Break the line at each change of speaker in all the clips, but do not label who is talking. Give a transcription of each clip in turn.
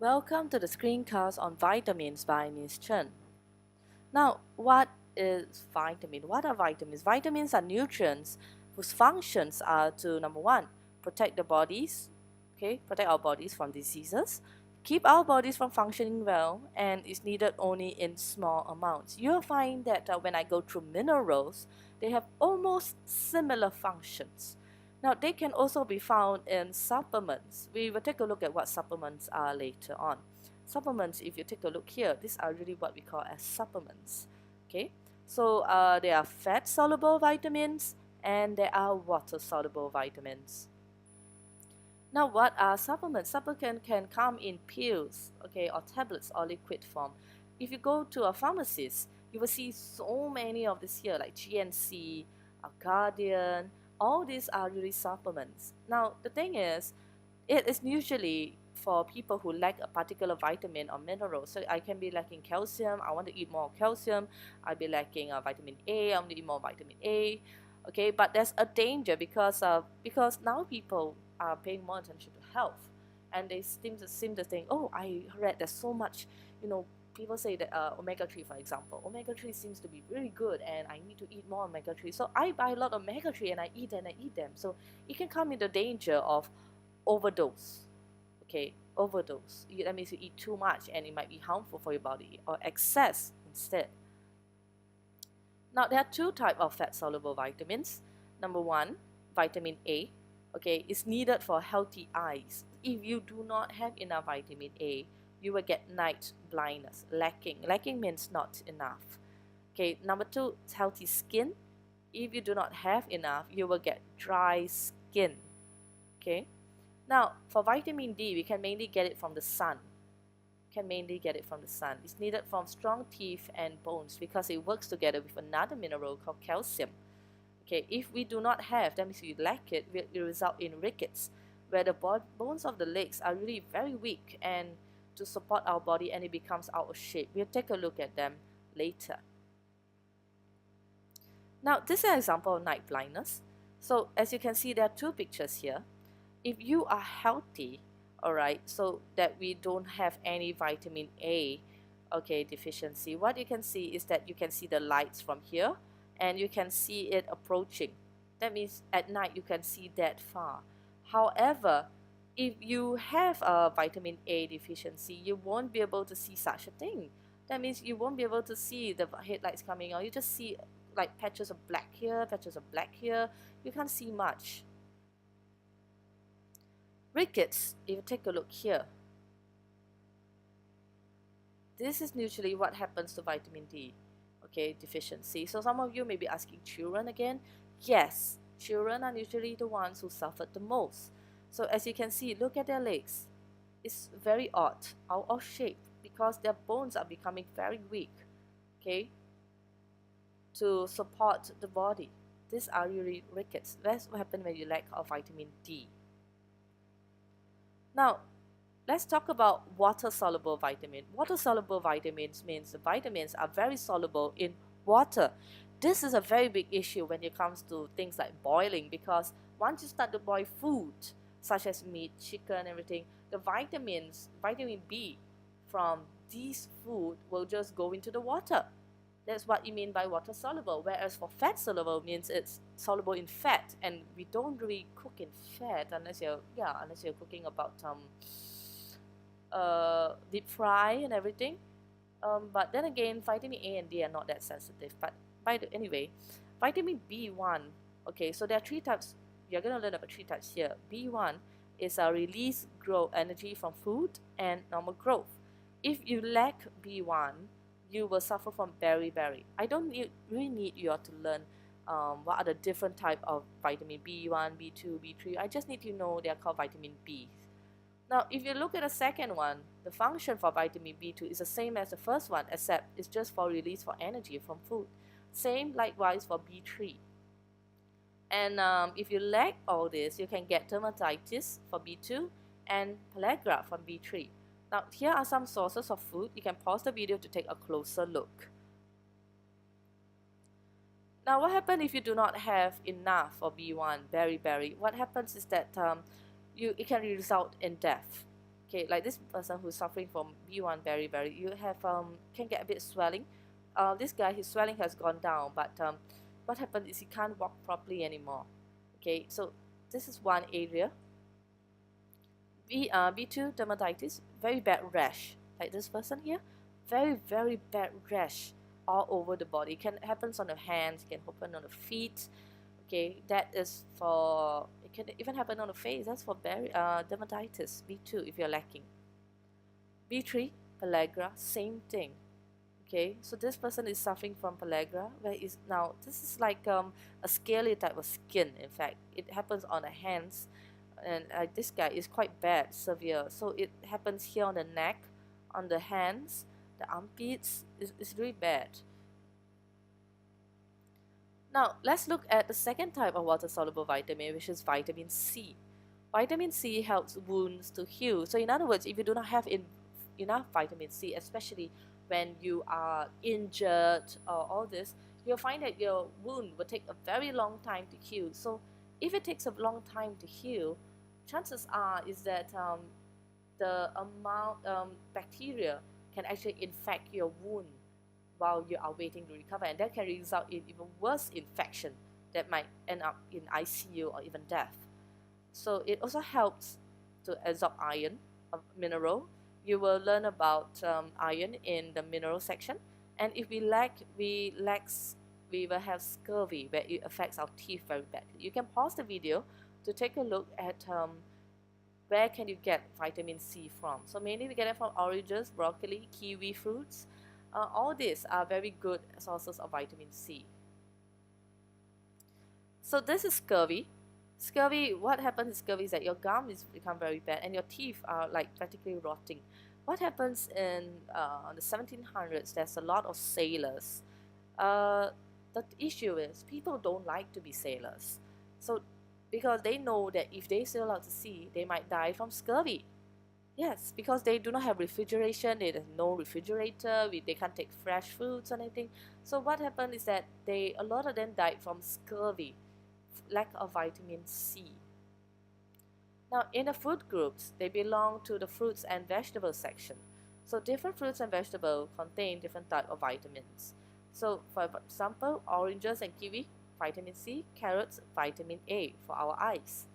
Welcome to the screencast on vitamins by Ms. Chen. Now, what is vitamin? What are vitamins? Vitamins are nutrients whose functions are to, number one, protect the bodies, protect our bodies from diseases, keep our bodies from functioning well, and is needed only in small amounts. You'll find that when I go through minerals, they have almost similar functions. Now, they can also be found in supplements. We will take a look at what supplements are later on. Supplements, if you take a look here, these are really what we call as supplements. Okay, so there are fat-soluble vitamins and there are water-soluble vitamins. Now, what are supplements? Supplements can come in pills, or tablets or liquid form. If you go to a pharmacist, you will see so many of this here, like GNC, Guardian. All these are really supplements. Now, the thing is, it is usually for people who lack a particular vitamin or mineral. So I can be lacking calcium, I want to eat more calcium. I'll be lacking vitamin A, I want to eat more vitamin A. Okay, but there's a danger because now people are paying more attention to health, and they seem to think, oh, I read there's so much, people say that omega-3, for example, omega-3 seems to be really good and I need to eat more omega-3, so I buy a lot of omega-3 and I eat them. So it can come into danger of overdose. Overdose. That means you eat too much and it might be harmful for your body, or excess instead. Now, there are two types of fat-soluble vitamins. Number one, vitamin A, is needed for healthy eyes. If you do not have enough vitamin A, you will get night blindness, lacking. Lacking means not enough. Number two, healthy skin. If you do not have enough, you will get dry skin. Now, for vitamin D, we can mainly get it from the sun. It's needed from strong teeth and bones because it works together with another mineral called calcium. If we do not have, that means we lack it, it will result in rickets, where the bones of the legs are really very weak and to support our body, and it becomes out of shape. We'll take a look at them later. Now, this is an example of night blindness. So as you can see, there are two pictures here. If you are healthy, so that we don't have any vitamin A deficiency, what you can see is that you can see the lights from here and you can see it approaching. That means at night you can see that far. However, if you have a vitamin A deficiency, you won't be able to see such a thing. That means you won't be able to see the headlights coming on. You just see like patches of black here, patches of black here. You can't see much. Rickets, if you take a look here, this is usually what happens to vitamin D deficiency. So some of you may be asking, children again? Yes, children are usually the ones who suffered the most. So as you can see, look at their legs. It's very odd, out of shape, because their bones are becoming very weak, to support the body. These are really rickets. That's what happens when you lack of vitamin D. Now, let's talk about water-soluble vitamin. Water-soluble vitamins means the vitamins are very soluble in water. This is a very big issue when it comes to things like boiling, because once you start to boil food, such as meat, chicken, everything, the vitamin B from these food will just go into the water. That's what you mean by water soluble. Whereas for fat soluble means it's soluble in fat, and we don't really cook in fat unless you're cooking about deep fry and everything. But then again, vitamin A and D are not that sensitive. But anyway, vitamin B1. So there are three types. You're going to learn about three types here. B1 is a release growth energy from food and normal growth. If you lack B1, you will suffer from beriberi. I don't really need you all to learn what are the different type of vitamin B1, B2, B3. I just need you to know they are called vitamin B. Now, if you look at the second one, the function for vitamin B2 is the same as the first one, except it's just for release for energy from food. Same likewise for B3. And if you lack all this, you can get dermatitis for B2 and pellagra from B3. Now, here are some sources of food. You can pause the video to take a closer look. Now, what happens if you do not have enough of B1, beriberi? What happens is that it can result in death. Okay, like this person who's suffering from B1 beriberi, you have can get a bit swelling. This guy, his swelling has gone down, but what happened is he can't walk properly anymore. Okay, so this is one area. B2 dermatitis, very bad rash, like this person here, very bad rash all over the body. It can happen on the hands, it can happen on the feet. Okay, that is for, it can even happen on the face. That's for dermatitis B2 if you're lacking. B3 pellagra, same thing. Okay, so this person is suffering from pellagra, where is now this is like a scaly type of skin. In fact, it happens on the hands, and this guy is quite bad, severe. So it happens here on the neck, on the hands, the armpits. It's really bad. Now let's look at the second type of water-soluble vitamin, which is vitamin C. Vitamin C helps wounds to heal. So in other words, if you do not have enough vitamin C, especially when you are injured or all this, you'll find that your wound will take a very long time to heal. So if it takes a long time to heal, chances are is that the amount bacteria can actually infect your wound while you are waiting to recover, and that can result in even worse infection that might end up in ICU or even death. So it also helps to absorb iron, a mineral. You will learn about iron in the mineral section. And if we lack, we will have scurvy, where it affects our teeth very badly. You can pause the video to take a look at where can you get vitamin C from. So mainly we get it from oranges, broccoli, kiwi fruits. All these are very good sources of vitamin C. So this is scurvy. Scurvy, what happens in scurvy is that your gum is become very bad and your teeth are like practically rotting. What happens in the 1700s, there's a lot of sailors. The issue is people don't like to be sailors. So because they know that if they sail out to sea, they might die from scurvy. Yes, because they do not have refrigeration, there's no refrigerator, they can't take fresh foods or anything. So what happened is that a lot of them died from scurvy, lack of vitamin C. Now in the food groups, they belong to the fruits and vegetables section. So different fruits and vegetables contain different types of vitamins. So for example, oranges and kiwi, vitamin C, carrots, vitamin A for our eyes.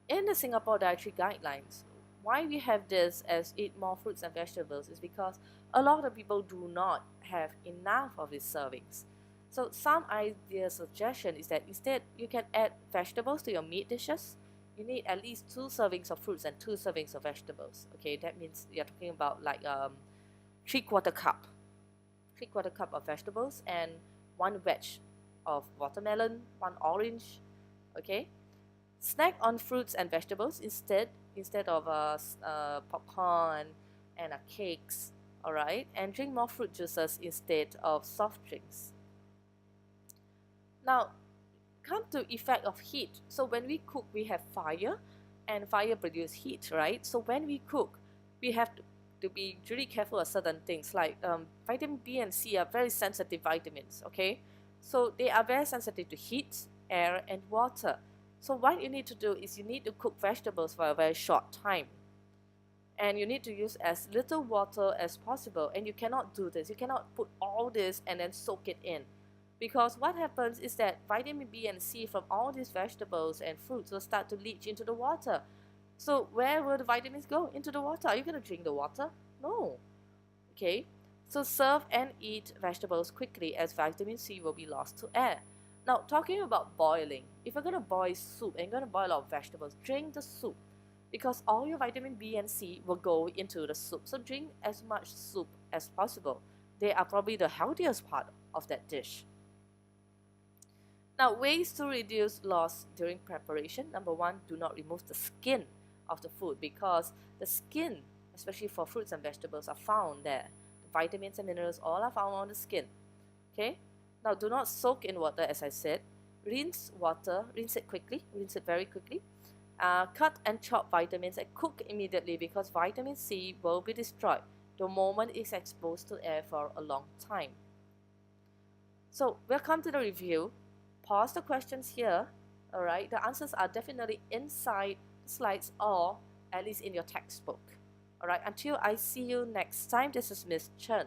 In the Singapore Dietary Guidelines, why we have this as eat more fruits and vegetables is because a lot of people do not have enough of these servings. So some idea suggestion is that instead you can add vegetables to your meat dishes. You need at least 2 servings of fruits and 2 servings of vegetables. Okay, that means you're talking about like 3/4 cup. 3/4 cup of vegetables and 1 wedge of watermelon, 1 orange. Okay. Snack on fruits and vegetables instead of popcorn and cakes, alright, and drink more fruit juices instead of soft drinks. Now, come to effect of heat. So when we cook, we have fire, and fire produces heat, right? So when we cook, we have to be really careful of certain things, like vitamin B and C are very sensitive vitamins, okay? So they are very sensitive to heat, air, and water. So what you need to do is you need to cook vegetables for a very short time. And you need to use as little water as possible. And you cannot do this. You cannot put all this and then soak it in. Because what happens is that vitamin B and C from all these vegetables and fruits will start to leach into the water. So where will the vitamins go? Into the water. Are you going to drink the water? No. Okay. So serve and eat vegetables quickly, as vitamin C will be lost to air. Now, talking about boiling, if you're going to boil soup and you're going to boil a lot of vegetables, drink the soup, because all your vitamin B and C will go into the soup. So drink as much soup as possible. They are probably the healthiest part of that dish. Now, ways to reduce loss during preparation. Number 1, do not remove the skin of the food, because the skin, especially for fruits and vegetables, are found there. The vitamins and minerals all are found on the skin. Okay? Now, do not soak in water, as I said. Rinse water, rinse it quickly, rinse it very quickly. Cut and chop vitamins and cook immediately, because vitamin C will be destroyed the moment it's exposed to air for a long time. So, we'll come to the review. Pause the questions here, Alright, the answers are definitely inside the slides or at least in your textbook. Alright, until I see you next time, this is Miss Chen.